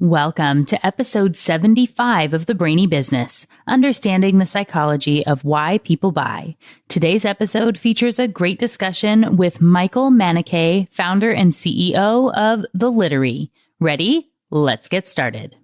Welcome to episode 75 of the Brainy Business, Understanding the Psychology of Why People Buy. Today's episode features a great discussion with Michael Manniche, founder and CEO of the Littery. Ready? Let's get started.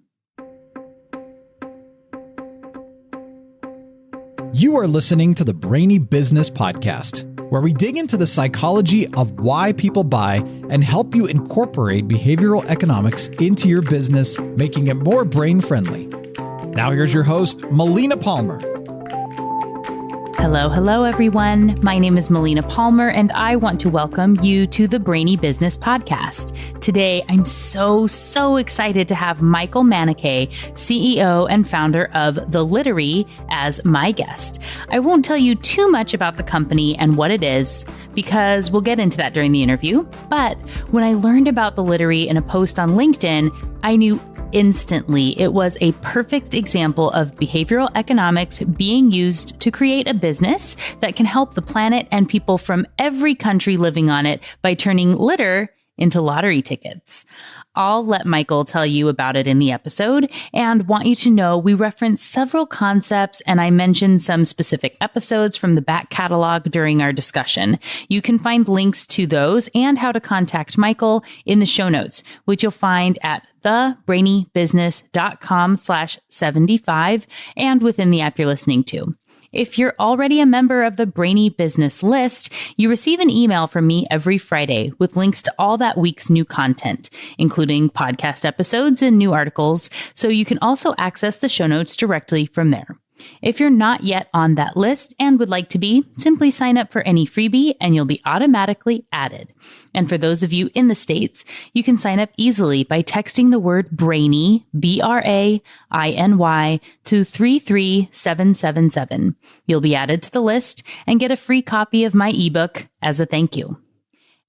You are listening to the Brainy Business Podcast, where we dig into the psychology of why people buy and help you incorporate behavioral economics into your business, making it more brain-friendly. Now here's your host, Melina Palmer. Hello, everyone. My name is Melina Palmer, and I want to welcome you to the Brainy Business Podcast. Today, I'm so excited to have Michael Manniche, CEO and founder of the Littery, as my guest. I won't tell you too much about the company and what it is, because we'll get into that during the interview. But when I learned about the Littery in a post on LinkedIn, I knew instantly it was a perfect example of behavioral economics being used to create a business that can help the planet and people from every country living on it by turning litter into lottery tickets. I'll let Michael tell you about it in the episode, and want you to know we reference several concepts and I mentioned some specific episodes from the back catalog during our discussion. You can find links to those and how to contact Michael in the show notes, which you'll find at thebrainybusiness.com/75 and within the app you're listening to. If you're already a member of the Brainy Business list, you receive an email from me every Friday with links to all that week's new content, including podcast episodes and new articles, so you can also access the show notes directly from there. If you're not yet on that list and would like to be, simply sign up for any freebie and you'll be automatically added. And for those of you in the States, you can sign up easily by texting the word Brainy, BRAINY, to 33777. You'll be added to the list and get a free copy of my ebook as a thank you.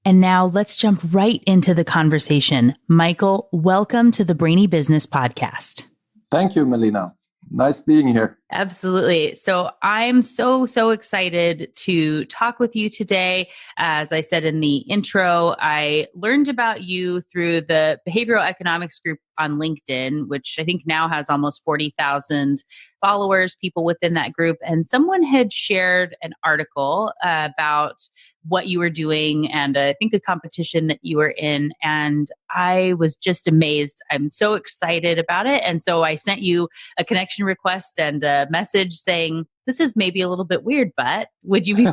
And now let's jump right into the conversation. Michael, welcome to the Brainy Business Podcast. Thank you, Melina. Nice being here. Absolutely. So I'm so excited to talk with you today. As I said in the intro, I learned about you through the behavioral economics group on LinkedIn, which I think now has almost 40,000 followers, people within that group. And someone had shared an article about what you were doing and I think a competition that you were in. And I was just amazed. I'm so excited about it. And so I sent you a connection request and a message saying, this is maybe a little bit weird, but would you be,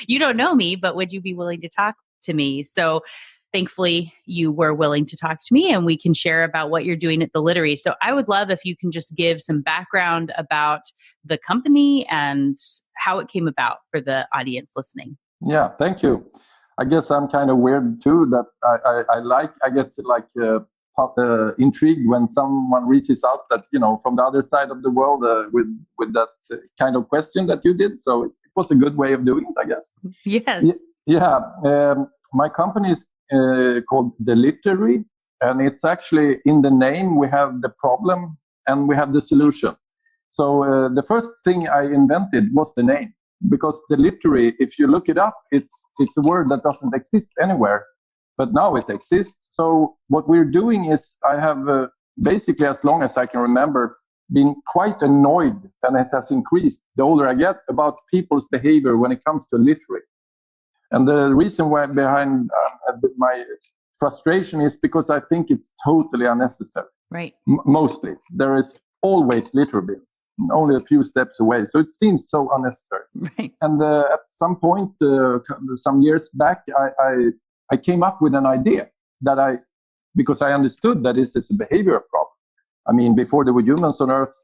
you don't know me, but would you be willing to talk to me? So thankfully you were willing to talk to me and we can share about what you're doing at the Littery. So I would love if you can just give some background about the company and how it came about for the audience listening. Yeah, thank you. I guess I'm kind of weird too that I get intrigued when someone reaches out that, from the other side of the world with that kind of question that you did. So it was a good way of doing it, I guess. Yes. Yeah. My company is called the Littery, and it's actually in the name we have the problem and we have the solution. So the first thing I invented was the name, because the Littery, if you look it up, it's a word that doesn't exist anywhere, but now it exists. So what we're doing is I have basically, as long as I can remember, been quite annoyed, and it has increased the older I get, about people's behavior when it comes to littering. And the reason why behind my frustration is because I think it's totally unnecessary. Right. Mostly. There is always litter bins, only a few steps away. So it seems so unnecessary. Right. And at some point, some years back, I came up with an idea because I understood that this is a behavior problem. I mean, before there were humans on Earth,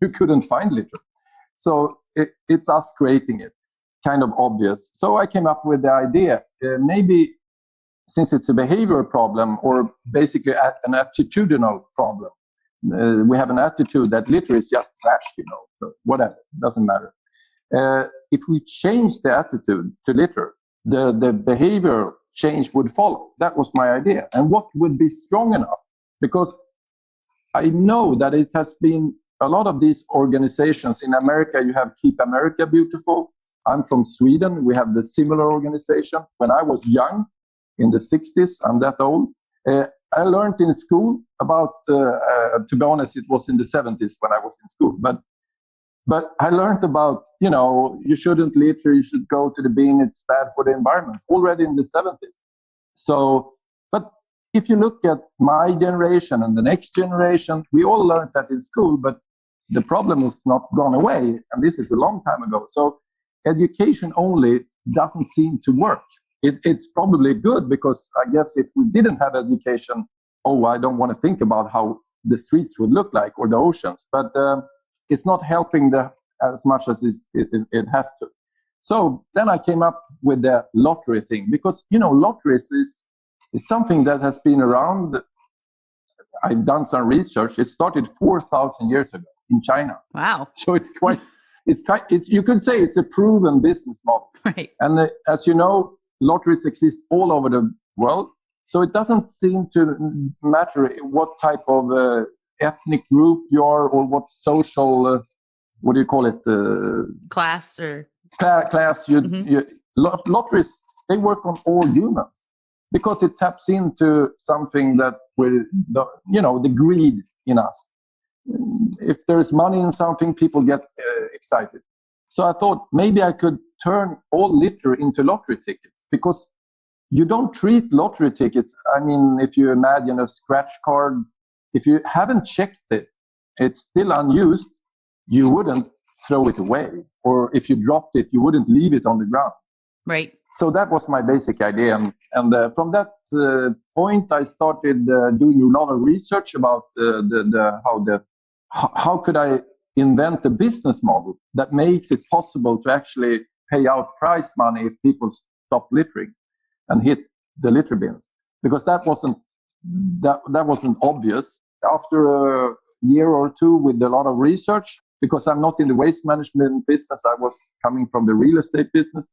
you couldn't find litter. So it's us creating it. Kind of obvious. So I came up with the idea, maybe since it's a behavior problem or basically an attitudinal problem, we have an attitude that litter is just trash, so whatever, doesn't matter. If we change the attitude to litter, the behavior change would follow. That was my idea. And what would be strong enough? Because I know that it has been a lot of these organizations. In America, you have Keep America Beautiful. I'm from Sweden. We have the similar organization. When I was young, in the 60s, I'm that old, I learned in school about, to be honest, it was in the 70s when I was in school, but I learned about, you shouldn't litter, you should go to the bin, it's bad for the environment, already in the 70s. So, but if you look at my generation and the next generation, we all learned that in school, but the problem is not gone away, and this is a long time ago. So education only doesn't seem to work. It's probably good, because I guess if we didn't have education, I don't want to think about how the streets would look like or the oceans, but it's not helping as much as it has to. So then I came up with the lottery thing, because, lotteries is something that has been around. I've done some research. It started 4,000 years ago in China. Wow. So you could say it's a proven business model. Right. And as you know, lotteries exist all over the world. So it doesn't seem to matter what type of ethnic group you are, or what social, what do you call it? Class or... Class. Lotteries, they work on all humans, because it taps into something that the greed in us. If there's money in something, people get excited. So I thought maybe I could turn all litter into lottery tickets, because you don't treat lottery tickets. I mean, if you imagine a scratch card, if you haven't checked it, it's still unused, you wouldn't throw it away. Or if you dropped it, you wouldn't leave it on the ground. Right. So that was my basic idea. And from that point, I started doing a lot of research about how could I invent a business model that makes it possible to actually pay out prize money if people stop littering and hit the litter bins, because that wasn't obvious. After a year or two with a lot of research, because I'm not in the waste management business, I was coming from the real estate business,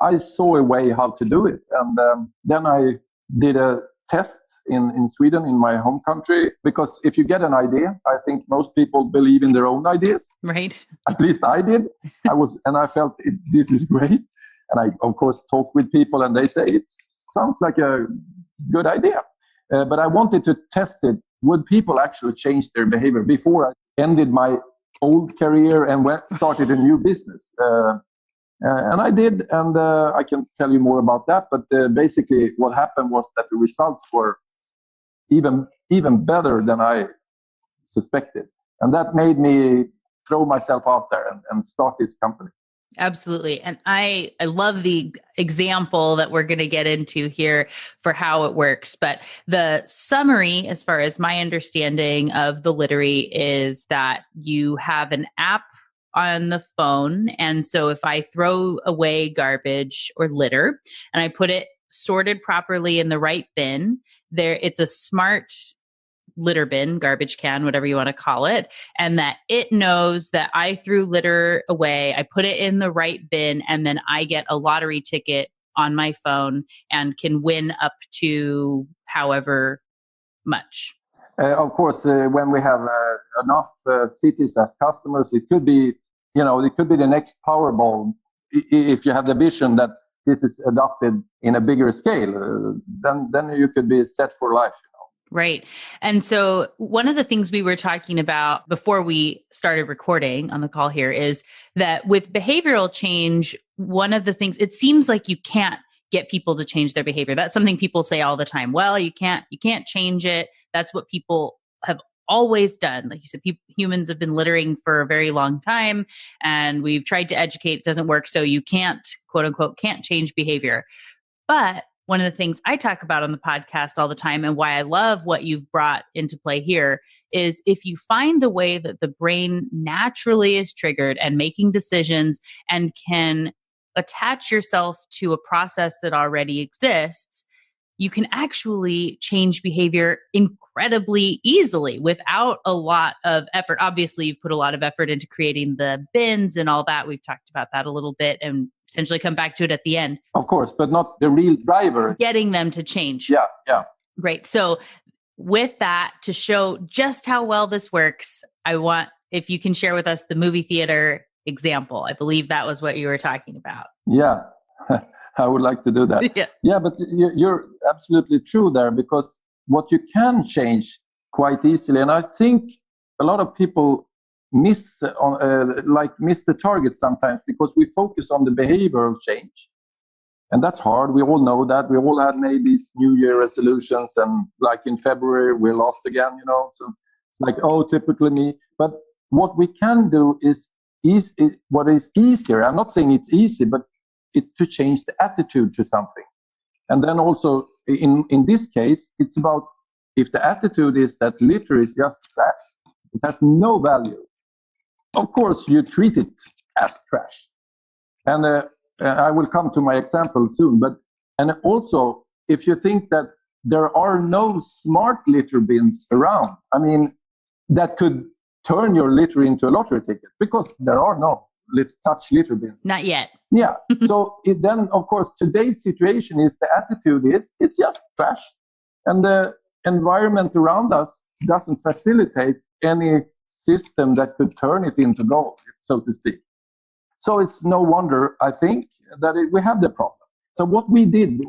I saw a way how to do it. And then I did a test in Sweden, in my home country, because if you get an idea, I think most people believe in their own ideas. Right. At least I did. And I felt this is great. And I, of course, talked with people, and they say it sounds like a good idea. But I wanted to test it. Would people actually change their behavior before I ended my old career and started a new business? And I did, and I can tell you more about that. But basically, what happened was that the results were even better than I suspected, and that made me throw myself out there and start this company. Absolutely. And I love the example that we're going to get into here for how it works. But the summary, as far as my understanding of the Littery, is that you have an app on the phone. And so if I throw away garbage or litter and I put it sorted properly in the right bin, it's a smart litter bin, garbage can, whatever you want to call it, and that it knows that I threw litter away, I put it in the right bin, and then I get a lottery ticket on my phone and can win up to however much. Of course, when we have enough cities as customers, it could be, the next Powerball. If you have the vision that this is adopted in a bigger scale, then you could be set for life. Right. And so one of the things we were talking about before we started recording on the call here is that with behavioral change, one of the things, it seems like you can't get people to change their behavior. That's something people say all the time. Well, you can't change it. That's what people have always done. Like you said, humans have been littering for a very long time, and we've tried to educate. It doesn't work. So you can't, quote unquote, can't change behavior. But one of the things I talk about on the podcast all the time, and why I love what you've brought into play here, is if you find the way that the brain naturally is triggered and making decisions and can attach yourself to a process that already exists, you can actually change behavior incredibly easily without a lot of effort. Obviously, you've put a lot of effort into creating the bins and all that. We've talked about that a little bit and potentially come back to it at the end. Of course, but not the real driver. Getting them to change. Yeah. Right. So with that, to show just how well this works, I want, if you can share with us the movie theater example. I believe that was what you were talking about. Yeah. I would like to do that. Yeah, but you're absolutely true there, because what you can change quite easily, and I think a lot of people miss the target sometimes because we focus on the behavioral change. And that's hard. We all know that. We all had maybe New Year resolutions, and like in February, we're lost again, So it's like, oh, typically me. But what we can do is what is easier. I'm not saying it's easy, but it's to change the attitude to something. And then also, in this case, it's about if the attitude is that litter is just trash, it has no value. Of course, you treat it as trash. And I will come to my example soon. And also, if you think that there are no smart litter bins around, I mean, that could turn your litter into a lottery ticket, because there are no such litter bins. Not yet. Yeah. So then, of course, today's situation is the attitude is it's just trash. And the environment around us doesn't facilitate any system that could turn it into gold, so to speak. So it's no wonder, I think, that we have the problem. So what we did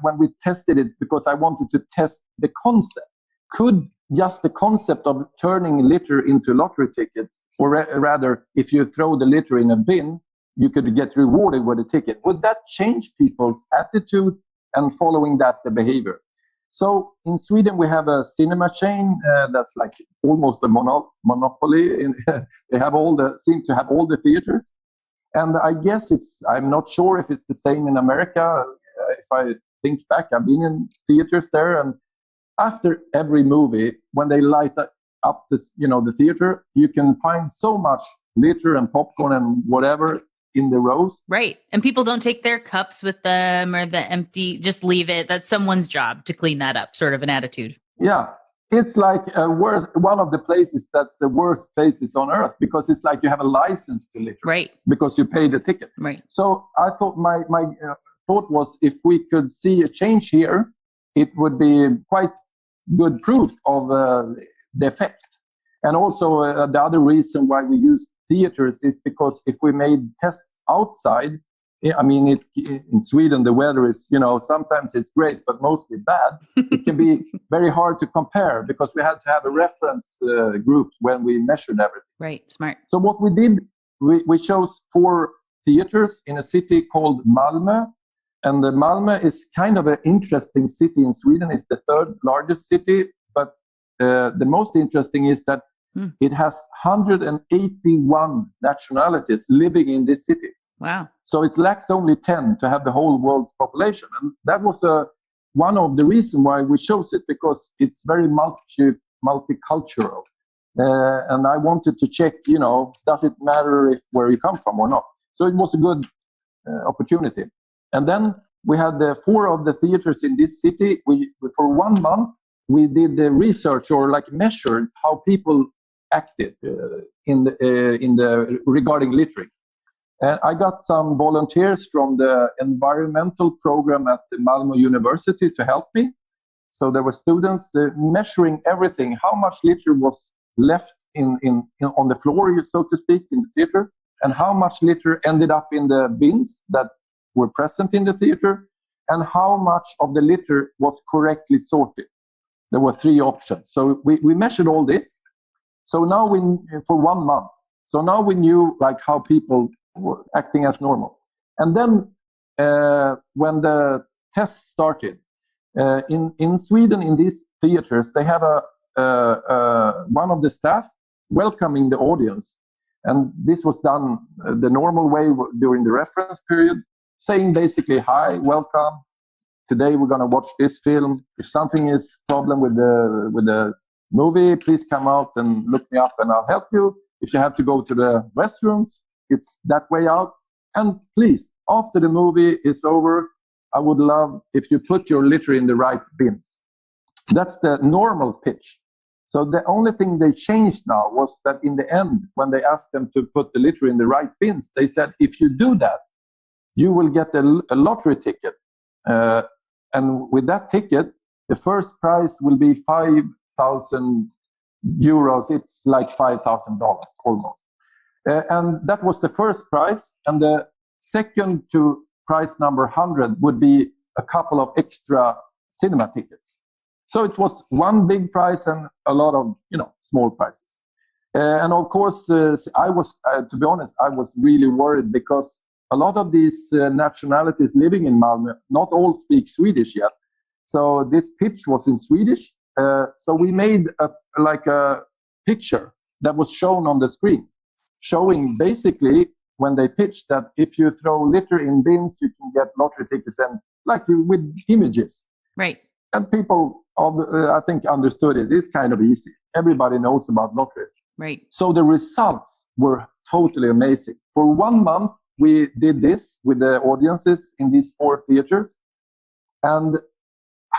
when we tested it, because I wanted to test the concept, could just the concept of turning litter into lottery tickets, or rather, if you throw the litter in a bin, you could get rewarded with a ticket. Would that change people's attitude and following that, the behavior? So in Sweden, we have a cinema chain that's like almost a monopoly. They have seem to have all the theaters. And I guess I'm not sure if it's the same in America. If I think back, I've been in theaters there, and after every movie, when they light up the theater, you can find so much litter and popcorn and whatever in the rows. Right. And people don't take their cups with them or the empty, just leave it. That's someone's job to clean that up, sort of an attitude. Yeah. It's like one of the places that's the worst places on earth, because it's like you have a license to litter. Right. Because you pay the ticket. Right. So I thought my thought was, if we could see a change here, it would be quite good proof of the effect. And also the other reason why we use theaters is because if we made tests outside, I mean, in Sweden, the weather is, sometimes it's great, but mostly bad. It can be very hard to compare, because we had to have a reference group when we measured everything. Right, smart. So what we did, we chose 4 theaters in a city called Malmö. And Malmö is kind of an interesting city in Sweden. It's the 3rd largest city. But the most interesting is that it has 181 nationalities living in this city. Wow. So it lacks only 10 to have the whole world's population. And that was one of the reasons why we chose it, because it's very multicultural. And I wanted to check, does it matter where you come from or not? So it was a good opportunity. And then we had 4 of the theaters in this city. For 1 month, we did the research, or measured how people acted regarding littering. And I got some volunteers from the environmental program at the Malmö University to help me. So there were students measuring everything, how much litter was left on the floor, so to speak, in the theater, and how much litter ended up in the bins that were present in the theater, and how much of the litter was correctly sorted. There were 3 options. So we measured all this. So now for 1 month. So now we knew how people were acting as normal. And then when the test started, in Sweden, in these theaters, they have one of the staff welcoming the audience. And this was done the normal way during the reference period, saying basically, hi, welcome. Today we're going to watch this film. If something is problem with the movie, please come out and look me up and I'll help you. If you have to go to the restrooms, it's that way out. And please, after the movie is over, I would love if you put your litter in the right bins. That's the normal pitch. So the only thing they changed now was that in the end, when they asked them to put the litter in the right bins, they said, if you do that, you will get a lottery ticket. And with that ticket, the first prize will be 5,000 euros. It's like $5,000 almost. And that was the first prize. And the second to prize number 100 would be a couple of extra cinema tickets. So it was one big prize and a lot of, small prizes. And of course, I was, to be honest, I was really worried because a lot of these nationalities living in Malmö, not all speak Swedish yet. So this pitch was in Swedish. So we made a picture that was shown on the screen, showing basically when they pitched that if you throw litter in bins, you can get lottery tickets, and like with images. Right. And people, I think, understood it. It's kind of easy. Everybody knows about lotteries. Right. So the results were totally amazing. For 1 month, we did this with the audiences in these 4 theaters, and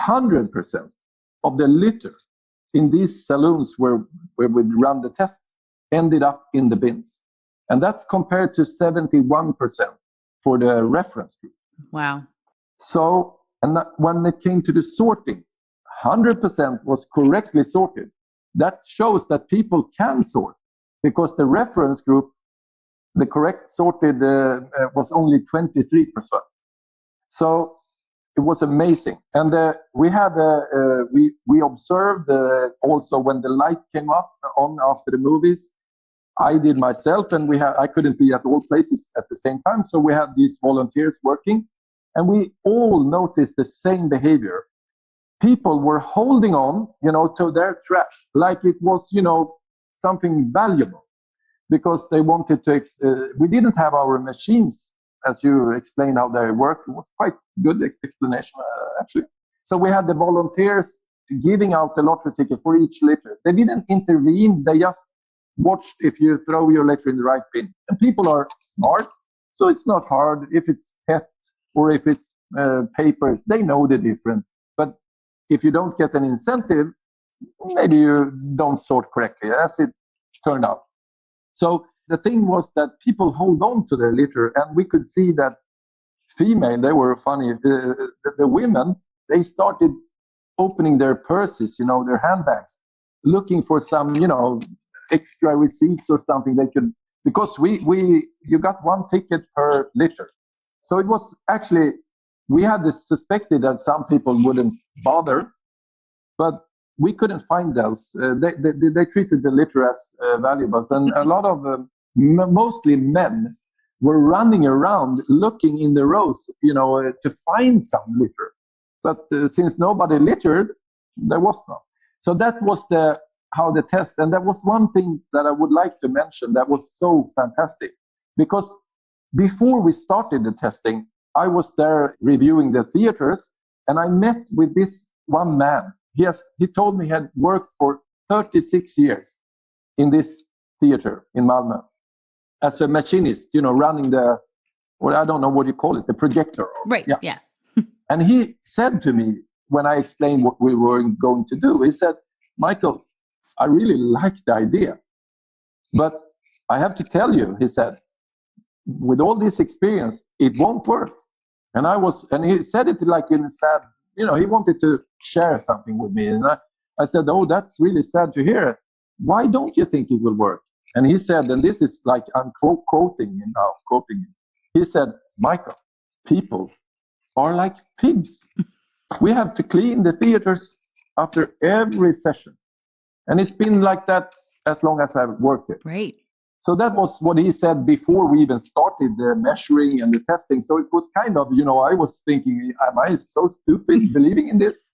100% of the litter in these saloons where we would run the tests ended up in the bins. And that's compared to 71% for the reference group. Wow. So, and when it came to the sorting, 100% was correctly sorted. That shows that people can sort, because the reference group, the correct sorted was only 23%. So it was amazing. And we had we observed also when the light came on after the movies. I did myself, and I couldn't be at all places at the same time. So we had these volunteers working, and we all noticed the same behavior. People were holding on, to their trash like it was, something valuable, because they wanted to. We didn't have our machines, as you explained how they work. It was quite good explanation, actually. So we had the volunteers giving out the lottery ticket for each litter. They didn't intervene. They just watched if you throw your litter in the right bin. And people are smart, so it's not hard. If it's PET or if it's paper, they know the difference. But if you don't get an incentive, maybe you don't sort correctly, as it turned out. So the thing was that people hold on to their litter, and we could see that they were funny. The women, they started opening their purses, their handbags, looking for some, extra receipts or something they could, because you got 1 ticket per litter. So it was actually, we had suspected that some people wouldn't bother, but we couldn't find those. They treated the litter as valuables, and a lot of mostly men were running around looking in the rows, to find some litter. But since nobody littered, there was none. So that was how the test, and that was one thing that I would like to mention that was so fantastic, because before we started the testing, I was there reviewing the theaters, and I met with this one man. He told me he had worked for 36 years in this theater in Malmö as a machinist, running I don't know what you call it, the projector. Right, yeah. And he said to me, when I explained what we were going to do, he said, "Michael, I really like the idea, but I have to tell you," he said, "with all this experience, it won't work." And he said it like in a sad, he wanted to share something with me. And I said, "Oh, that's really sad to hear. Why don't you think it will work?" And he said, and this is like, I'm quoting him. He said, "Michael, people are like pigs. We have to clean the theaters after every session. And it's been like that as long as I've worked here." Right. So that was what he said before we even started the measuring and the testing. So it was kind of, I was thinking, am I so stupid believing in this?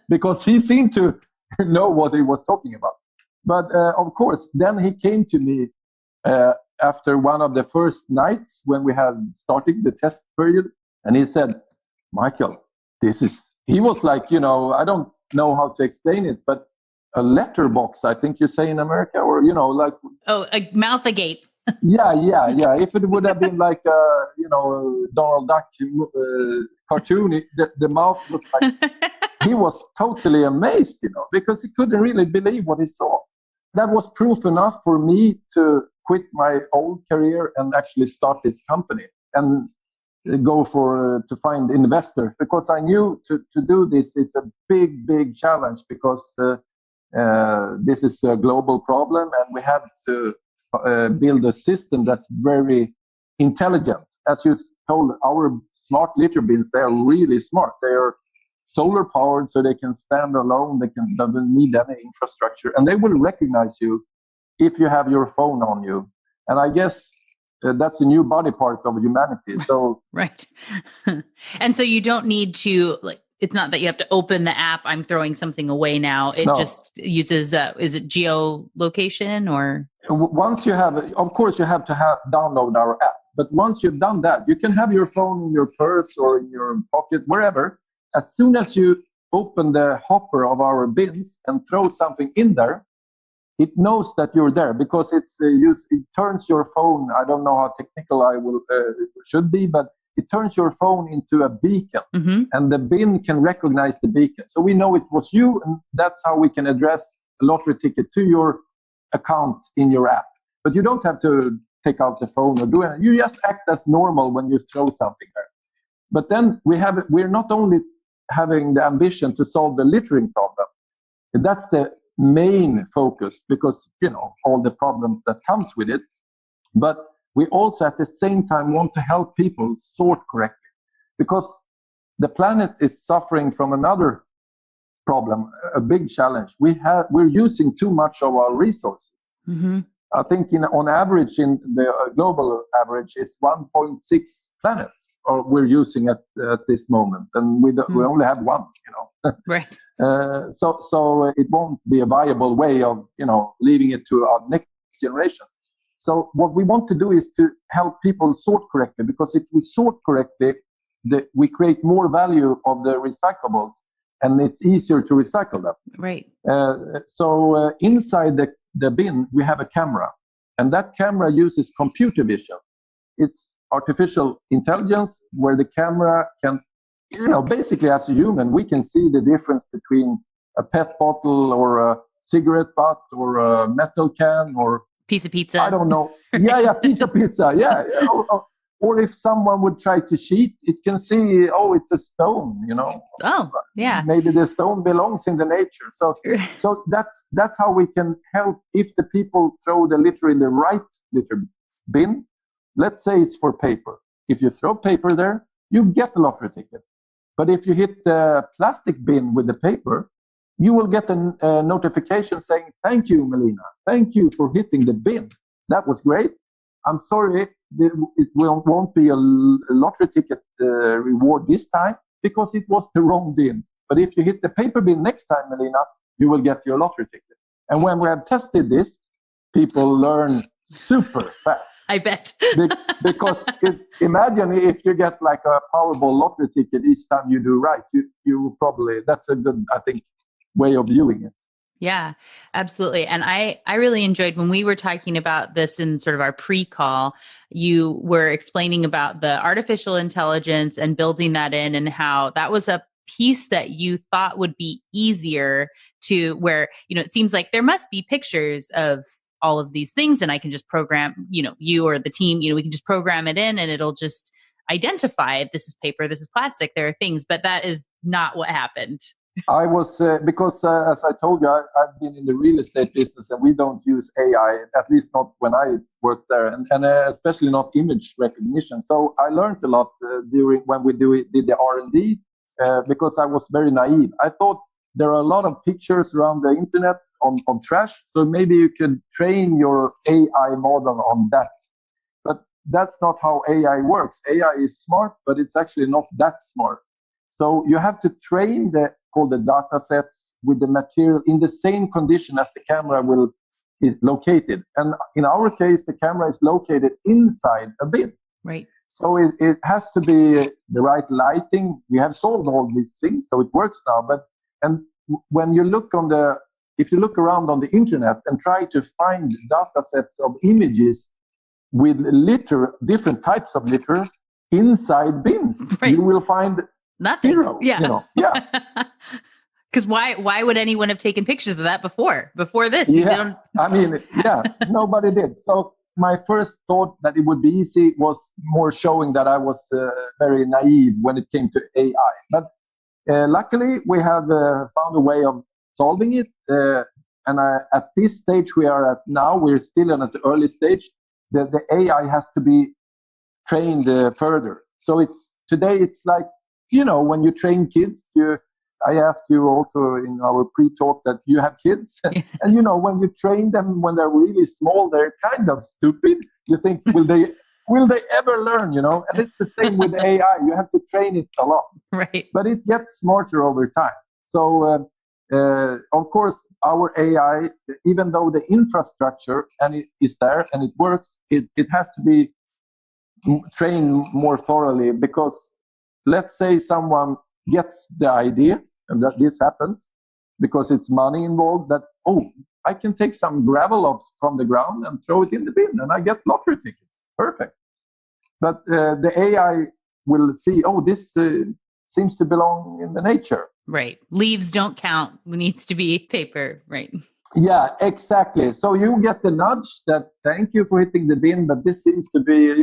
Because he seemed to know what he was talking about. But of course, then he came to me after one of the first nights when we had started the test period. And he said, "Michael, he was like, I don't know how to explain it, but a letterbox, I think you say in America, or, like... Oh, a mouth agape. Yeah. If it would have been like a, Donald Duck cartoon, the mouth was like... He was totally amazed, because he couldn't really believe what he saw. That was proof enough for me to quit my old career and actually start this company and go to find investors, because I knew to do this is a big challenge, because this is a global problem, and we have to build a system that's very intelligent. As you told, our smart litter bins, they are really smart. They are solar powered, so they can stand alone. They don't need any infrastructure, and they will recognize you if you have your phone on you. And I guess that's a new body part of humanity. So right. And so you don't need to it's not that you have to open the app. I'm throwing something away now. It just uses, is it geolocation or? Once you have, of course, you have to download our app. But once you've done that, you can have your phone in your purse or in your pocket, wherever. As soon as you open the hopper of our bins and throw something in there, it knows that you're there because it turns your phone. I don't know how technical I should be, but it turns your phone into a beacon, and the bin can recognize the beacon. So we know it was you, and that's how we can address a lottery ticket to your account in your app. But you don't have to take out the phone or do anything. You just act as normal when you throw something there. But then we're not only having the ambition to solve the littering problem. That's the main focus because, all the problems that comes with it. But we also at the same time want to help people sort correctly because the planet is suffering from another problem, a big challenge. We're using too much of our resources. I think on average, in the global average is 1.6 planets we're using at this moment, and we only have one. Right. So it won't be a viable way of leaving it to our next generations. So what we want to do is to help people sort correctly, because if we sort correctly, we create more value of the recyclables, and it's easier to recycle them. Right. So inside the bin, we have a camera, and that camera uses computer vision. It's artificial intelligence where the camera can, basically as a human, we can see the difference between a PET bottle or a cigarette butt or a metal can or piece of pizza. I don't know. Yeah, piece of pizza. Yeah. Or if someone would try to cheat, it can see, it's a stone, Oh, yeah. Maybe the stone belongs in the nature. So that's how we can help. If the people throw the litter in the right litter bin, let's say it's for paper. If you throw paper there, you get a lottery ticket. But if you hit the plastic bin with the paper, you will get a notification saying, "Thank you, Melina. Thank you for hitting the bin. That was great. I'm sorry, it won't be a lottery ticket reward this time because it was the wrong bin. But if you hit the paper bin next time, Melina, you will get your lottery ticket." And when we have tested this, people learn super fast. I bet. Because imagine if you get like a Powerball lottery ticket each time you do right, you probably, that's a good, I think, way of viewing it. Yeah, absolutely. And I really enjoyed when we were talking about this in sort of our pre-call, you were explaining about the artificial intelligence and building that in, and how that was a piece that you thought would be easier to where, it seems like there must be pictures of all of these things and I can just program, you or the team, we can just program it in and it'll just identify this is paper, this is plastic, there are things, but that is not what happened. I was, because as I told you, I've been in the real estate business and we don't use AI, at least not when I worked there, and especially not image recognition. So I learned a lot during when we did the R&D because I was very naive. I thought there are a lot of pictures around the internet on trash, so maybe you could train your AI model on that. But that's not how AI works. AI is smart, but it's actually not that smart. So you have to train the data sets with the material in the same condition as the camera is located. And in our case, the camera is located inside a bin. Right. So it has to be the right lighting. We have solved all these things, so it works now. And when you if you look around on the internet and try to find data sets of images with litter, different types of litter inside bins, right, you will find nothing. Zero. Yeah. Because why would anyone have taken pictures of that before this? Yeah. Nobody did. So my first thought that it would be easy was more showing that I was very naive when it came to AI. But luckily, we have found a way of solving it. And at this stage we are at now, we're still at the early stage. The AI has to be trained further. So today it's like, when you train kids, I asked you also in our pre-talk that you have kids. Yes. And, when you train them when they're really small, they're kind of stupid. You think, will they ever learn, And it's the same with AI. You have to train it a lot. Right. But it gets smarter over time. So, of course, our AI, even though the infrastructure and it is there and it works, it has to be trained more thoroughly, because let's say someone gets the idea and that this happens because it's money involved, that, I can take some gravel from the ground and throw it in the bin and I get lottery tickets. Perfect. But the AI will see, this seems to belong in the nature. Right. Leaves don't count. It needs to be paper. Right. Yeah, exactly. So you get the nudge that, thank you for hitting the bin, but this seems to be,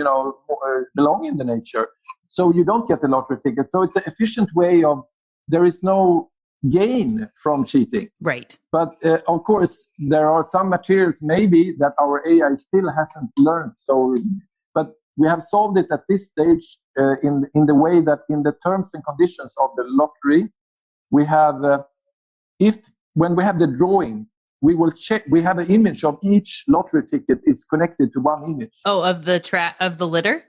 belong in the nature. So you don't get the lottery ticket. So it's an efficient way of, there is no gain from cheating. Right. But of course, there are some materials maybe that our AI still hasn't learned. So, but we have solved it at this stage in the way that in the terms and conditions of the lottery, we have, when we have the drawing, we will check, we have an image of each lottery ticket is connected to one image. Oh, of the litter?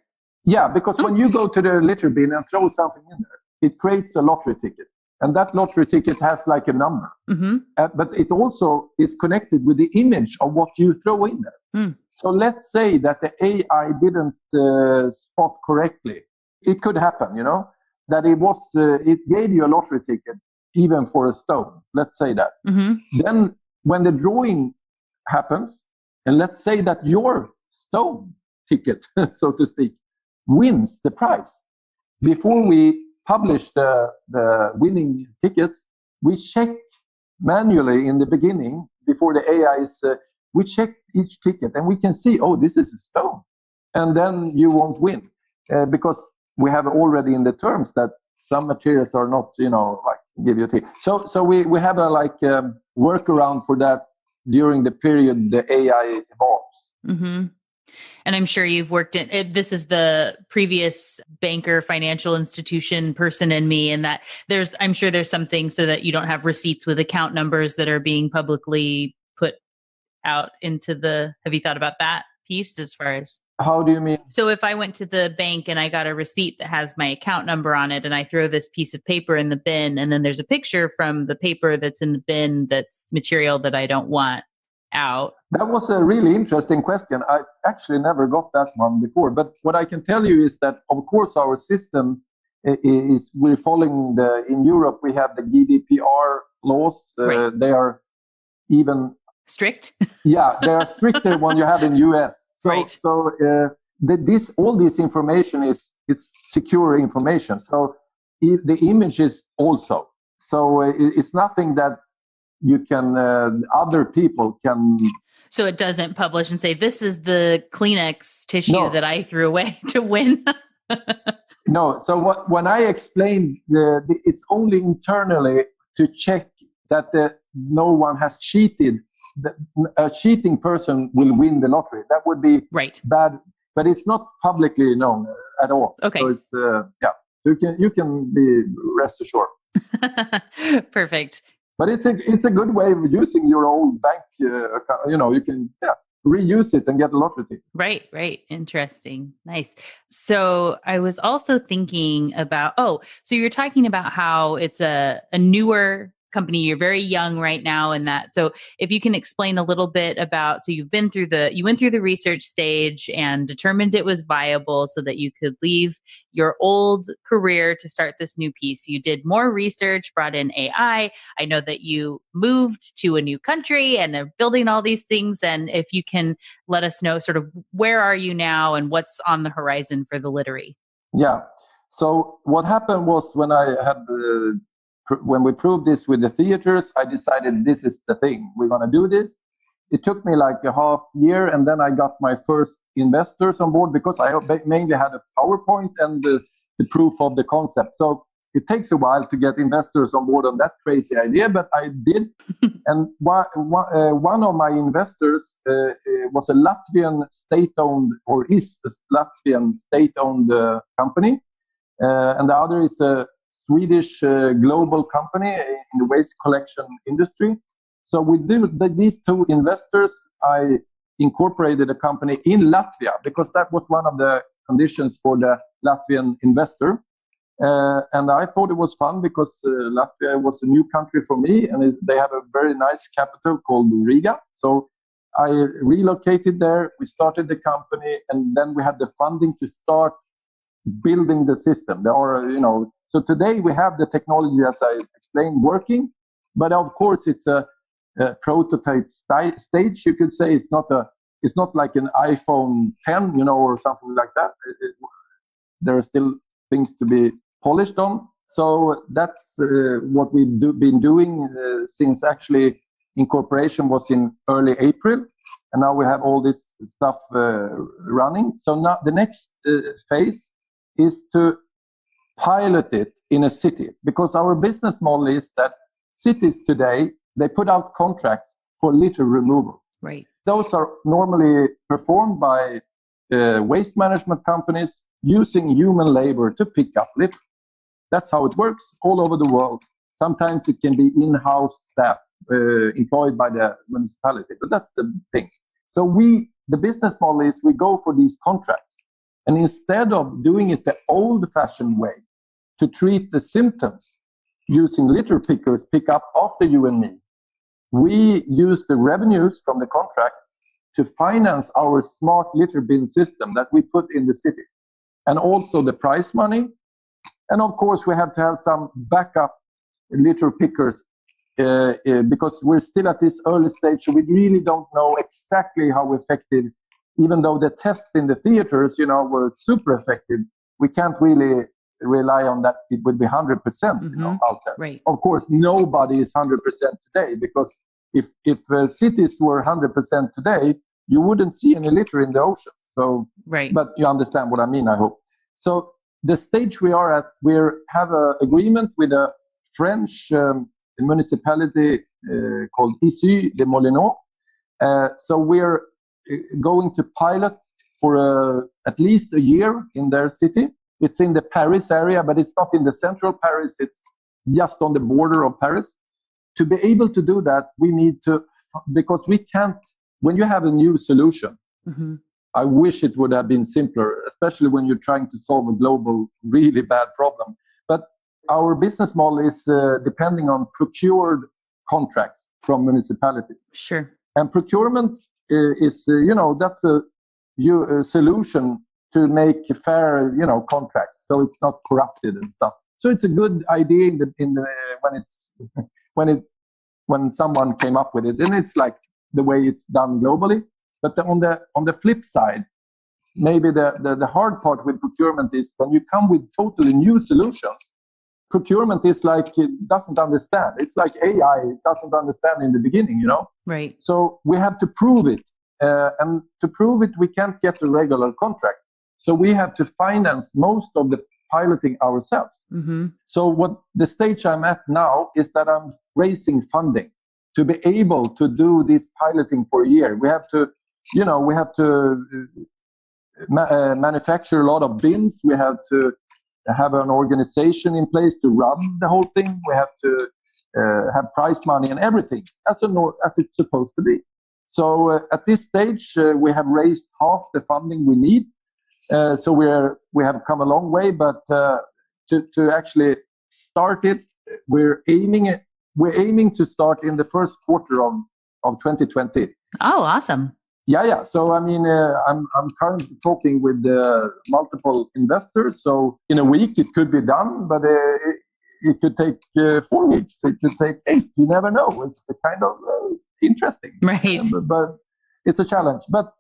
Yeah, because when you go to the litter bin and throw something in there, it creates a lottery ticket. And that lottery ticket has like a number. Mm-hmm. But it also is connected with the image of what you throw in there. Mm. So let's say that the AI didn't spot correctly. It could happen, that it gave you a lottery ticket even for a stone. Let's say that. Mm-hmm. Then when the drawing happens, and let's say that your stone ticket, so to speak, wins the prize. Before we publish the winning tickets, we check manually in the beginning, before the AI is, we check each ticket and we can see, this is a stone. And then you won't win because we have already in the terms that some materials are not, give you a ticket. So we have a workaround for that during the period the AI evolves. Mm-hmm. And I'm sure you've worked this is the previous banker, financial institution person in me, and that I'm sure there's something so that you don't have receipts with account numbers that are being publicly put out have you thought about that piece as far as? How do you mean? So if I went to the bank and I got a receipt that has my account number on it and I throw this piece of paper in the bin and then there's a picture from the paper that's in the bin that's material that I don't want out. That was a really interesting question. I actually never got that one before. But what I can tell you is that, of course, our system we're following in Europe, we have the GDPR laws. Right. They are even strict. Yeah, they are stricter when you have in US. So, right. So all this information is secure information. So the images also. So it's nothing that you can other people can. So it doesn't publish and say, this is the Kleenex tissue that I threw away to win. No. So when I explained it's only internally to check that no one has cheated. A cheating person will win the lottery. That would be right. Bad, but it's not publicly known at all. Okay. So it's you can be rest assured. Perfect. But it's a good way of using your old bank account. You can reuse it and get a lottery ticket. Right. Interesting. Nice. So I was also thinking about, so you're talking about how it's a newer company. You're very young right now in that. So if you can explain a little bit about, so you went through the research stage and determined it was viable so that you could leave your old career to start this new piece. You did more research, brought in AI. I know that you moved to a new country and are building all these things. And if you can let us know sort of where are you now and what's on the horizon for the Littery? Yeah. So what happened was when we proved this with the theaters, I decided this is the thing. We're going to do this. It took me like a half year, and then I got my first investors on board because I mainly had a PowerPoint and the proof of the concept. So it takes a while to get investors on board on that crazy idea, but I did. And one of my investors was a Latvian state-owned, or is a Latvian state-owned company. And the other is a Swedish global company in the waste collection industry. So with these two investors, I incorporated a company in Latvia because that was one of the conditions for the Latvian investor. And I thought it was fun because Latvia was a new country for me, and they have a very nice capital called Riga. So I relocated there, we started the company, and then we had the funding to start building the system. So today we have the technology, as I explained, working, but of course it's a prototype stage. You could say it's not like an iPhone 10, or something like that. There are still things to be polished on. So that's what we've been doing since actually incorporation was in early April, and now we have all this stuff running. So now the next phase is to pilot it in a city, because our business model is that cities today, they put out contracts for litter removal. Right. Those are normally performed by waste management companies using human labor to pick up litter. That's how it works all over the world. Sometimes it can be in-house staff employed by the municipality, but that's the thing. So the business model is we go for these contracts, and instead of doing it the old-fashioned way to treat the symptoms using litter pickers pick up after you and me, we use the revenues from the contract to finance our smart litter bin system that we put in the city, and also the prize money. And of course, we have to have some backup litter pickers because we're still at this early stage, so we really don't know exactly how effective, even though the tests in the theaters, were super effective. We can't really rely on that it would be 100% out there. Right. Of course, nobody is 100% today, because if cities were 100% today, you wouldn't see any litter in the ocean. So, right. But you understand what I mean, I hope. So the stage we are at, we have an agreement with a French municipality called Issy de Molineux. So we're going to pilot for at least a year in their city. It's in the Paris area, but it's not in the central Paris. It's just on the border of Paris. To be able to do that, we need to, because we can't, when you have a new solution, I wish it would have been simpler, especially when you're trying to solve a global, really bad problem. But our business model is depending on procured contracts from municipalities. Sure. And procurement is, that's a solution to make fair, contracts, so it's not corrupted and stuff. So it's a good idea when someone came up with it, and it's like the way it's done globally. But on the flip side, maybe the hard part with procurement is when you come with totally new solutions. Procurement is like it doesn't understand. It's like AI, it doesn't understand in the beginning, Right. So we have to prove it, and to prove it, we can't get a regular contract. So we have to finance most of the piloting ourselves. So what the stage I'm at now is that I'm raising funding to be able to do this piloting for a year. We have to, manufacture a lot of bins. We have to have an organization in place to run the whole thing. We have to have prize money and everything as it's supposed to be. So at this stage, we have raised half the funding we need. So we have come a long way, but to actually start it, we're aiming to start in the first quarter of 2020. Oh, awesome. Yeah. So I mean, I'm currently talking with multiple investors. So in a week it could be done, but it could take 4 weeks. It could take 8. You never know. It's kind of interesting, right? But it's a challenge. But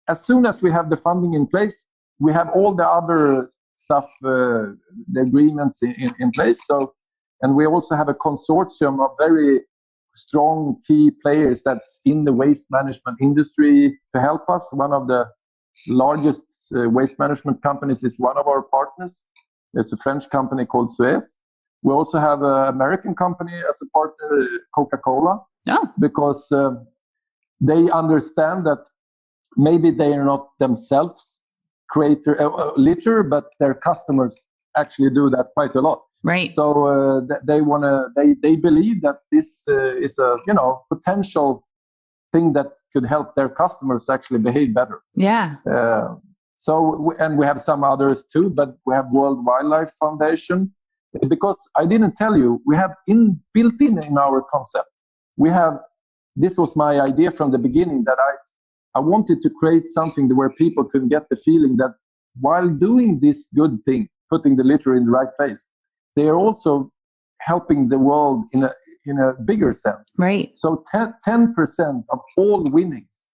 as soon as we have the funding in place, we have all the other stuff, the agreements in place. So, and we also have a consortium of very strong key players that's in the waste management industry to help us. One of the largest waste management companies is one of our partners. It's a French company called Suez. We also have an American company as a partner, Coca-Cola, because they understand that maybe they are not themselves create litter, but their customers actually do that quite a lot. Right. So they believe that this is a potential thing that could help their customers actually behave better. Yeah. And we have some others too, but we have World Wildlife Foundation, because I didn't tell you, we have built in our concept. This was my idea from the beginning, that I wanted to create something where people could get the feeling that while doing this good thing, putting the litter in the right place, they are also helping the world in a bigger sense. Right. So 10% of all winnings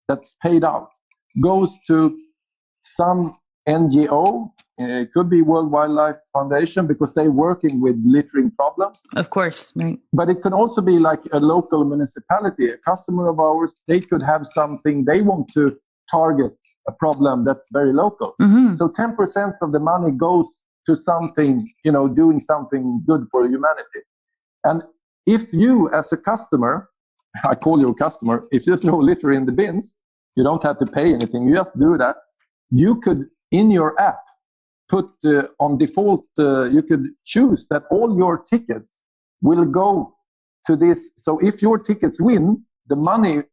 that's paid out goes to some NGO. It could be World Wildlife Foundation, because they're working with littering problems. Of course, right. But it can also be like a local municipality, a customer of ours. They could have something they want to target, a problem that's very local. Mm-hmm. So 10% of the money goes to something, doing something good for humanity. And if you, as a customer, I call you a customer, if there's no litter in the bins, you don't have to pay anything. You just do that. You could, in your app, put on default, you could choose that all your tickets will go to this. So if your tickets win, the money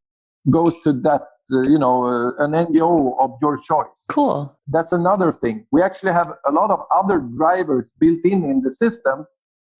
goes to that, an NGO of your choice. Cool. That's another thing. We actually have a lot of other drivers built in the system.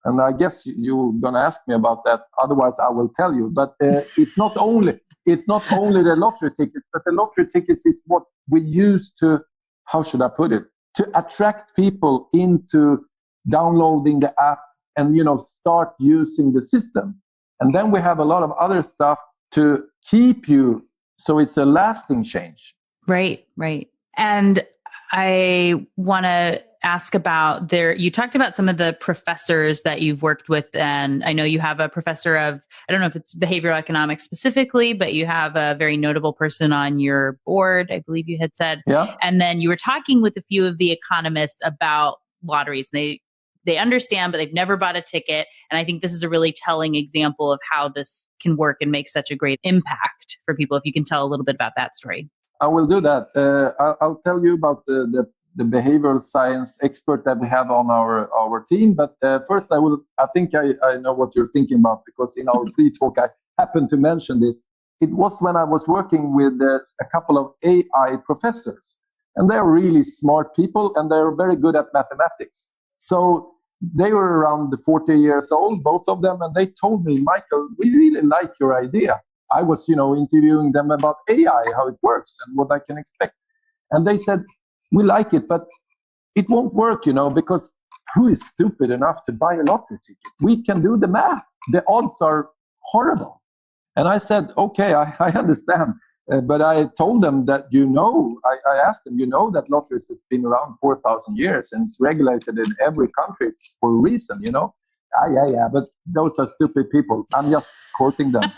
And I guess you're going to ask me about that. Otherwise, I will tell you. But it's not only the lottery tickets, but the lottery tickets is what we use to, how should I put it, to attract people into downloading the app and, start using the system. And then we have a lot of other stuff to keep you, so it's a lasting change. Right, right. And I want to ask about you talked about some of the professors that you've worked with. And I know you have a professor of, I don't know if it's behavioral economics specifically, but you have a very notable person on your board, I believe you had said. Yeah. And then you were talking with a few of the economists about lotteries. They understand, but they've never bought a ticket. And I think this is a really telling example of how this can work and make such a great impact for people. If you can tell a little bit about that story. I will do that. I'll tell you about the behavioral science expert that we have on our team. But first, I think I know what you're thinking about, because in our pre-talk, I happened to mention this. It was when I was working with a couple of AI professors, and they're really smart people, and they're very good at mathematics. So they were around 40 years old, both of them, and they told me, Michael, we really like your idea. I was, interviewing them about AI, how it works and what I can expect. And they said, we like it, but it won't work, because who is stupid enough to buy a lottery ticket? We can do the math. The odds are horrible. And I said, okay, I understand. But I told them that, I asked them, that lotteries has been around 4,000 years and it's regulated in every country for a reason, Yeah, but those are stupid people. I'm just quoting them.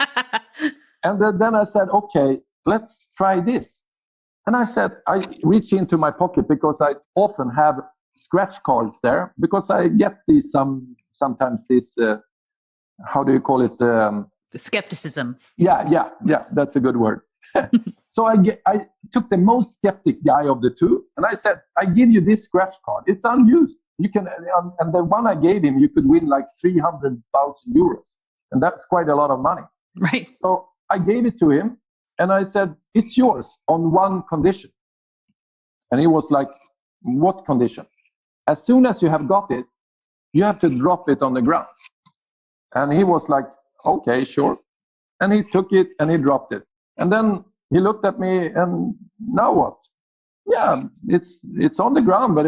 And then I said, okay, let's try this. And I said, I reach into my pocket, because I often have scratch cards there, because I get these sometimes this, how do you call it? Skepticism. Yeah, that's a good word. So I took the most skeptic guy of the two, and I said, I give you this scratch card. It's unused. You can, and the one I gave him, you could win like 300,000 euros. And that's quite a lot of money. Right. So I gave it to him, and I said, it's yours on one condition. And he was like, what condition? As soon as you have got it, you have to drop it on the ground. And he was like, okay, sure. And he took it and he dropped it. And then he looked at me, and now what? Yeah, it's on the ground, but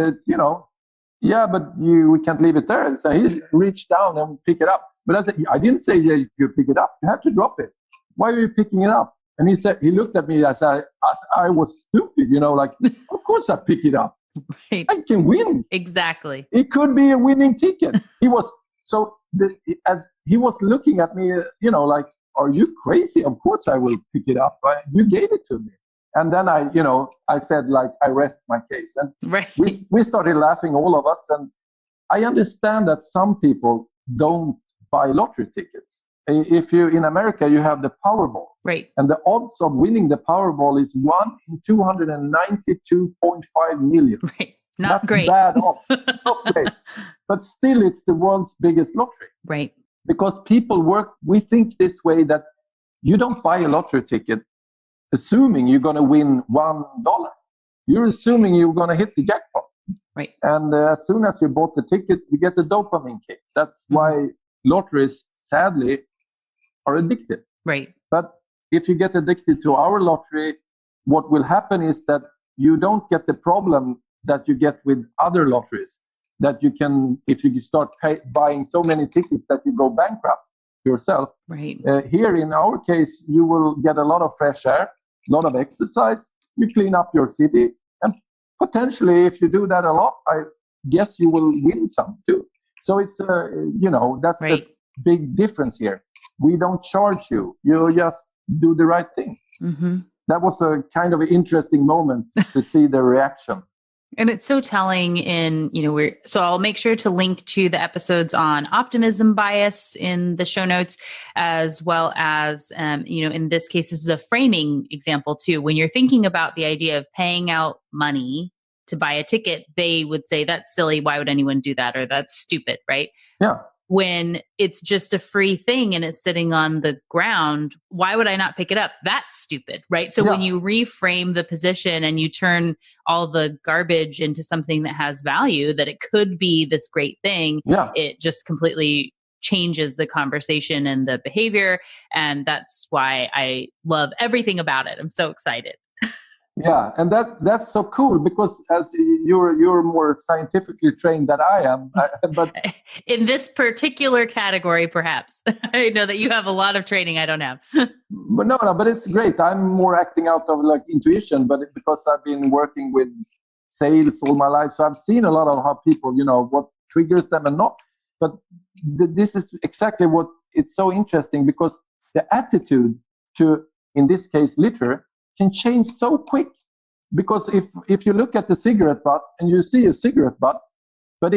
yeah, but we can't leave it there. So he reached down and picked it up. But I said, I didn't say you pick it up. You have to drop it. Why are you picking it up? And he looked at me as I was stupid, of course I pick it up. Right. I can win. Exactly. It could be a winning ticket. As he was looking at me, like, are you crazy? Of course I will pick it up. You gave it to me. And then I said, like, I rest my case. And right. we started laughing, all of us. And I understand that some people don't buy lottery tickets. If you in America, you have the Powerball. Right. And the odds of winning the Powerball is 1 in 292.5 million. Right. Not That's great. bad off. Not great. But still, it's the world's biggest lottery. Right. Because we think this way, that you don't buy a lottery ticket assuming you're going to win $1. You're assuming you're going to hit the jackpot. Right. And as soon as you bought the ticket, you get a dopamine kick. That's why lotteries, sadly, are addictive. Right. But if you get addicted to our lottery, what will happen is that you don't get the problem that you get with other lotteries. That you can, if you start buying so many tickets that you go bankrupt yourself. Right. Here in our case, you will get a lot of fresh air, a lot of exercise. You clean up your city, and potentially, if you do that a lot, I guess you will win some too. So it's that's right. the big difference here. We don't charge you; you just do the right thing. Mm-hmm. That was a kind of an interesting moment to see the reaction. And it's so telling so I'll make sure to link to the episodes on optimism bias in the show notes, as well as, in this case, this is a framing example too. When you're thinking about the idea of paying out money to buy a ticket, they would say that's silly. Why would anyone do that? Or that's stupid, right? Yeah. When it's just a free thing and it's sitting on the ground, why would I not pick it up? That's stupid, right? So when you reframe the position and you turn all the garbage into something that has value, that it could be this great thing, it just completely changes the conversation and the behavior. And that's why I love everything about it. I'm so excited. Yeah, and that's so cool, because as you're more scientifically trained than I am, but in this particular category, perhaps I know that you have a lot of training I don't have. but it's great. I'm more acting out of like intuition, but because I've been working with sales all my life, so I've seen a lot of how people, what triggers them and not. But this is exactly what it's so interesting, because the attitude to, in this case, litter, can change so quick. Because if you look at the cigarette butt and you see a cigarette butt, but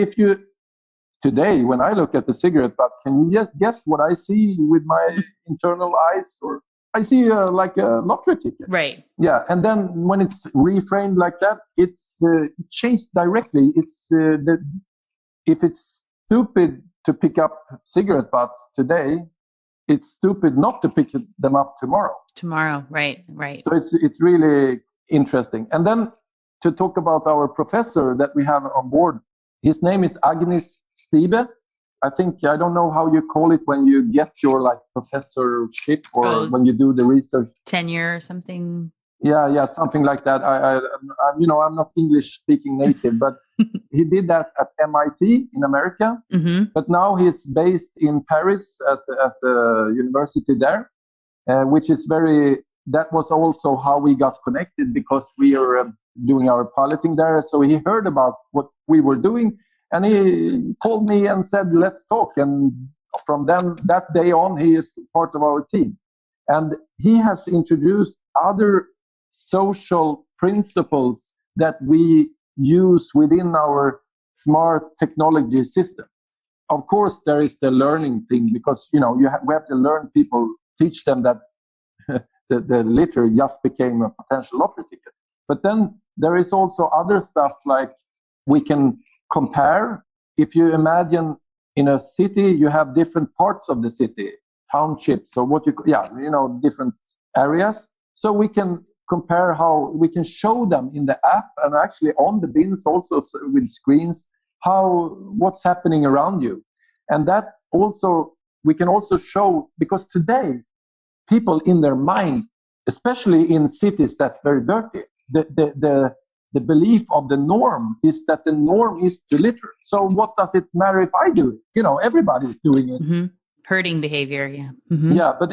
today when I look at the cigarette butt, can you just guess what I see with my internal eyes? Or I see like a lottery ticket. Right. Yeah, and then when it's reframed like that, it changed directly. If it's stupid to pick up cigarette butts today, it's stupid not to pick them up tomorrow. Right. So it's really interesting. And then to talk about our professor that we have on board, his name is Agnes Stiebe. I don't know how you call it when you get your like professorship or when you do the research. Tenure or something. Yeah, something like that. I'm not English speaking native, but he did that at MIT in America. Mm-hmm. But now he's based in Paris at the university there, which is that was also how we got connected, because we are doing our piloting there. So he heard about what we were doing, and he called me and said, let's talk. And from then, that day on, he is part of our team. And he has introduced other social principles that we use within our smart technology system. Of course, there is the learning thing, because we have to learn people, teach them that the litter just became a potential lottery ticket. But then there is also other stuff, like we can compare. If you imagine in a city, you have different parts of the city, townships, or different areas. So we can compare how we can show them in the app, and actually on the bins also with screens, what's happening around you. And that also, we can also show, because today people in their mind, especially in cities that's very dirty, the belief of the norm is that the norm is to litter. So what does it matter if I do it? Everybody's doing it. Mm-hmm. Herding behavior, yeah. Mm-hmm. Yeah, but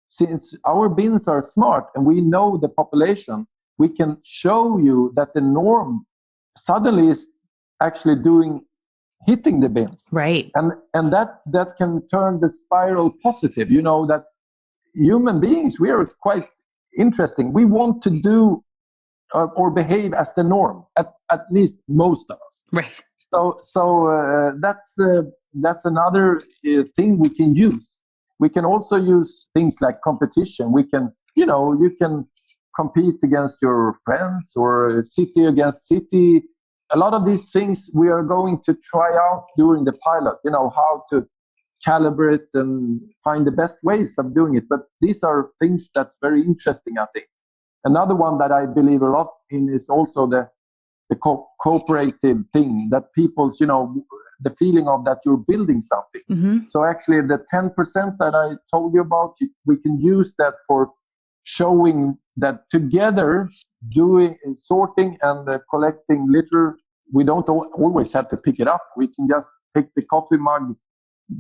since our bins are smart and we know the population, we can show you that the norm suddenly is actually hitting the bins. Right. And that can turn the spiral positive. That human beings, we are quite interesting. We want to do or behave as the norm, at least most of us. Right. So that's another thing we can use. We can also use things like competition. We can, you can compete against your friends, or city against city. a lot of these things we are going to try out during the pilot, how to calibrate and find the best ways of doing it. But these are things that's very interesting, I think. Another one that I believe a lot in is also the cooperative thing, that people's, the feeling of that you're building something. Mm-hmm. So actually the 10% that I told you about, we can use that for showing that together doing and sorting and collecting litter, we don't always have to pick it up. We can just take the coffee mug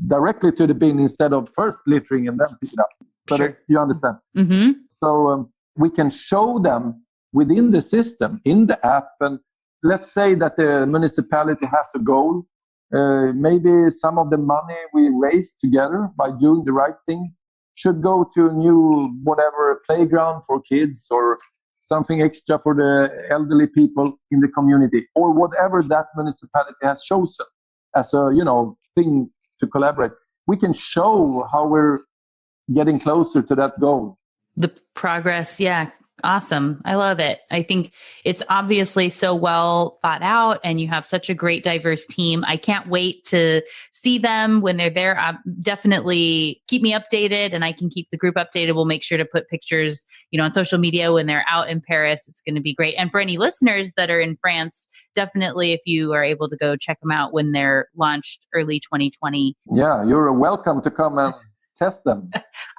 directly to the bin instead of first littering and then pick it up. But Sure. You understand? Mm-hmm. So we can show them within the system, in the app, and let's say that the municipality has a goal. Maybe some of the money we raise together by doing the right thing should go to a new whatever playground for kids or something extra for the elderly people in the community, or whatever that municipality has chosen as a thing to collaborate. We can show how we're getting closer to that goal. The progress, yeah. Awesome. I love it. I think it's obviously so well thought out, and you have such a great diverse team. I can't wait to see them when they're there. Definitely keep me updated, and I can keep the group updated. We'll make sure to put pictures, on social media when they're out in Paris. It's going to be great. And for any listeners that are in France, definitely if you are able to go check them out when they're launched early 2020. Yeah, you're welcome to come and test them.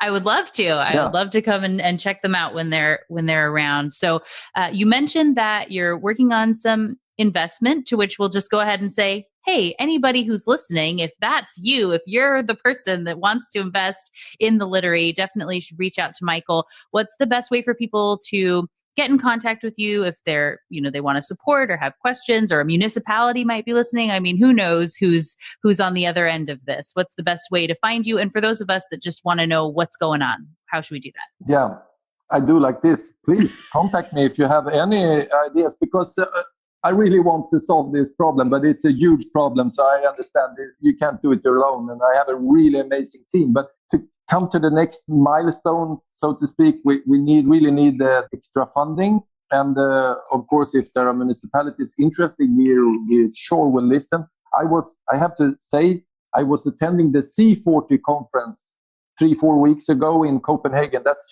I would love to. I would love to come and check them out when they're around. So you mentioned that you're working on some investment, to which we'll just go ahead and say, hey, anybody who's listening, if that's you, if you're the person that wants to invest in the Littery, definitely should reach out to Michael. What's the best way for people to get in contact with you if they're, they want to support or have questions, or a municipality might be listening? I mean, who knows who's on the other end of this? What's the best way to find you? And for those of us that just want to know what's going on, how should we do that? Yeah, I do like this. Please contact me if you have any ideas, because I really want to solve this problem, but it's a huge problem. So I understand you can't do it alone. And I have a really amazing team. But to come to the next milestone, so to speak, we really need the extra funding. And of course, if there are municipalities interested, we sure will listen. I have to say, I was attending the C40 conference 3-4 weeks ago in Copenhagen. That's,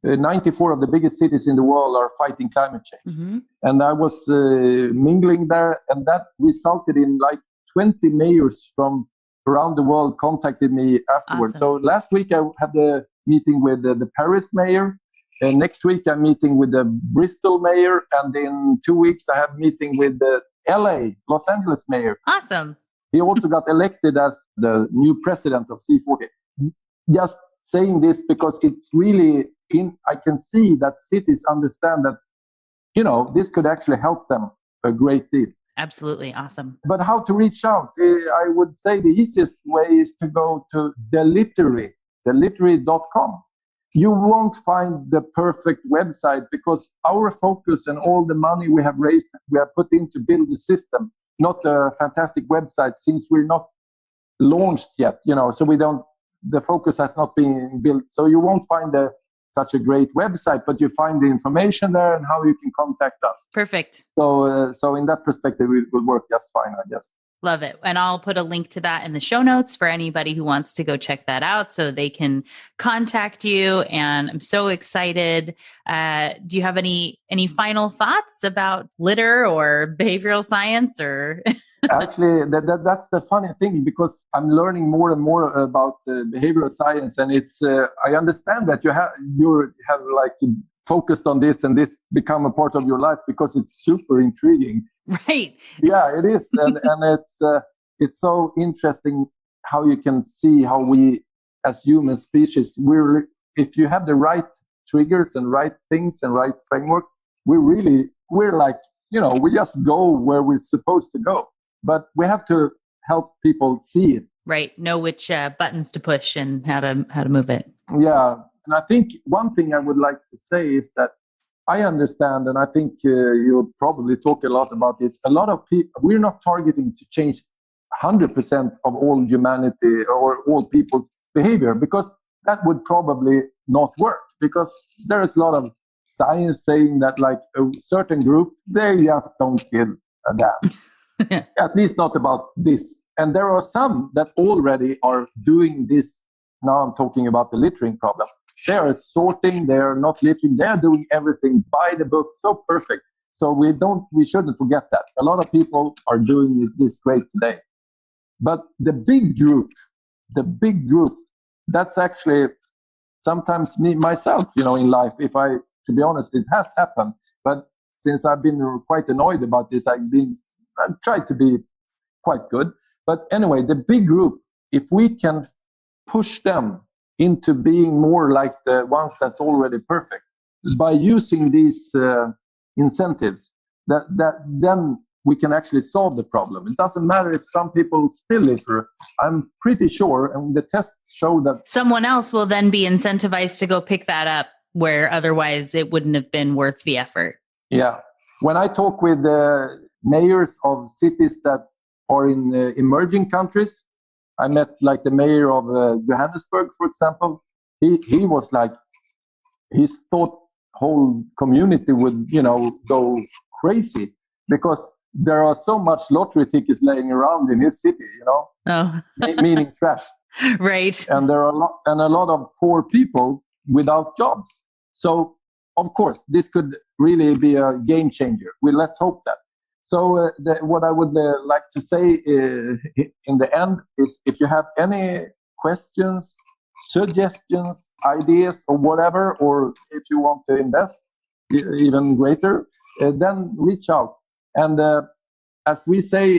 the 94 of the biggest cities in the world are fighting climate change. Mm-hmm. And I was mingling there, and that resulted in like 20 mayors from around the world contacted me afterwards. Awesome. So last week I had a meeting with the Paris mayor. And next week I'm meeting with the Bristol mayor. And in 2 weeks I have a meeting with the Los Angeles mayor. Awesome. He also got elected as the new president of C40. Just saying this because it's really I can see that cities understand that, this could actually help them a great deal. Absolutely. Awesome. But how to reach out? I would say the easiest way is to go to the Littery, littering.com. You won't find the perfect website because our focus and all the money we have raised, we have put in to build the system, not a fantastic website, since we're not launched yet, so the focus has not been built. So you won't find such a great website, but you find the information there and how you can contact us. Perfect. So in that perspective, it will work just fine, I guess. Love it. And I'll put a link to that in the show notes for anybody who wants to go check that out so they can contact you. And I'm so excited. Do you have any final thoughts about litter or behavioral science or? Actually, that's the funny thing, because I'm learning more and more about behavioral science, and it's I understand that you have like focused on this and this become a part of your life because it's super intriguing. Right. Yeah, it is, and it's so interesting how you can see how we as human species, if you have the right triggers and right things and right framework, we're like, we just go where we're supposed to go. But we have to help people see it. Right. Know which buttons to push and how to move it. Yeah. And I think one thing I would like to say is that I understand, and I think you'll probably talk a lot about this. A lot of people, we're not targeting to change 100% of all humanity or all people's behavior, because that would probably not work, because there is a lot of science saying that like a certain group, they just don't give a damn. At least not about this. And there are some that already are doing this. Now I'm talking about the littering problem. They are sorting, they are not littering, they are doing everything by the book, so perfect. So we shouldn't forget that. A lot of people are doing this great today. But the big group, that's actually sometimes me, myself, in life, to be honest, it has happened. But since I've been quite annoyed about this, I've tried to be quite good. But anyway, the big group, if we can push them into being more like the ones that's already perfect by using these incentives, then we can actually solve the problem. It doesn't matter if some people still litter. I'm pretty sure, and the tests show that someone else will then be incentivized to go pick that up where otherwise it wouldn't have been worth the effort. Yeah. When I talk with mayors of cities that are in emerging countries, I met like the mayor of Johannesburg, for example. He was like, he thought whole community would, go crazy because there are so much lottery tickets laying around in his city, meaning trash. Right. And there are a lot of poor people without jobs. So, of course, this could really be a game changer. Let's hope that. So what I would like to say in the end is if you have any questions, suggestions, ideas or whatever, or if you want to invest even greater, then reach out. And as we say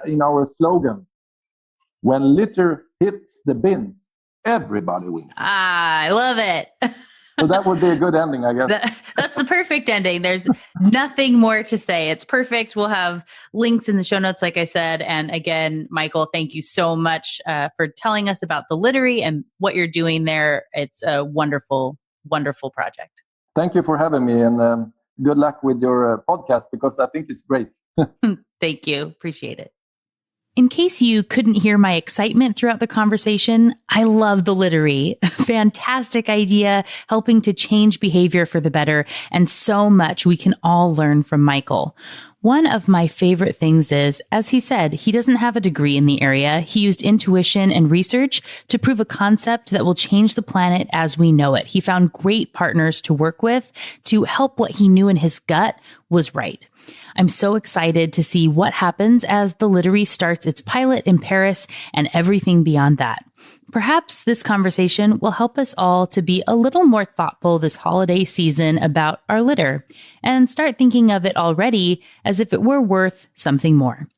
in our slogan, when litter hits the bins, everybody wins. I love it. So that would be a good ending, I guess. That's the perfect ending. There's nothing more to say. It's perfect. We'll have links in the show notes, like I said. And again, Michael, thank you so much for telling us about the Littery and what you're doing there. It's a wonderful, wonderful project. Thank you for having me, and good luck with your podcast because I think it's great. Thank you. Appreciate it. In case you couldn't hear my excitement throughout the conversation, I love the Littery. Fantastic idea, helping to change behavior for the better, and so much we can all learn from Michael. One of my favorite things is, as he said, he doesn't have a degree in the area. He used intuition and research to prove a concept that will change the planet as we know it. He found great partners to work with to help what he knew in his gut was right. I'm so excited to see what happens as the Littery starts its pilot in Paris and everything beyond that. Perhaps this conversation will help us all to be a little more thoughtful this holiday season about our litter and start thinking of it already as if it were worth something more.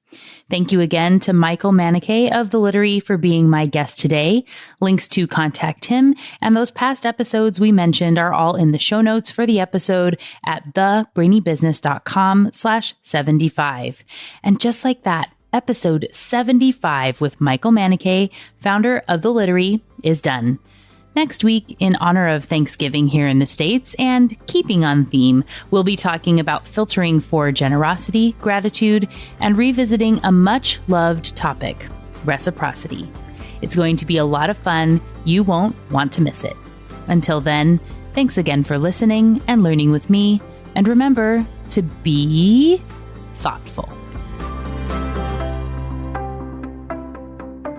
Thank you again to Michael Manniche of the Littery for being my guest today. Links to contact him and those past episodes we mentioned are all in the show notes for the episode at thebrainybusiness.com/75. And just like that, episode 75 with Michael Manniche, founder of the Littery, is done. Next week, in honor of Thanksgiving here in the States and keeping on theme, we'll be talking about filtering for generosity, gratitude, and revisiting a much-loved topic, reciprocity. It's going to be a lot of fun. You won't want to miss it. Until then, thanks again for listening and learning with me, and remember to be thoughtful.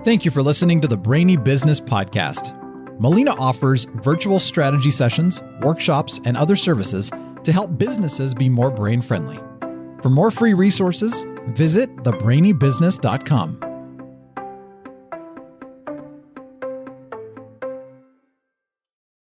Thank you for listening to the Brainy Business Podcast. Melina offers virtual strategy sessions, workshops, and other services to help businesses be more brain-friendly. For more free resources, visit thebrainybusiness.com.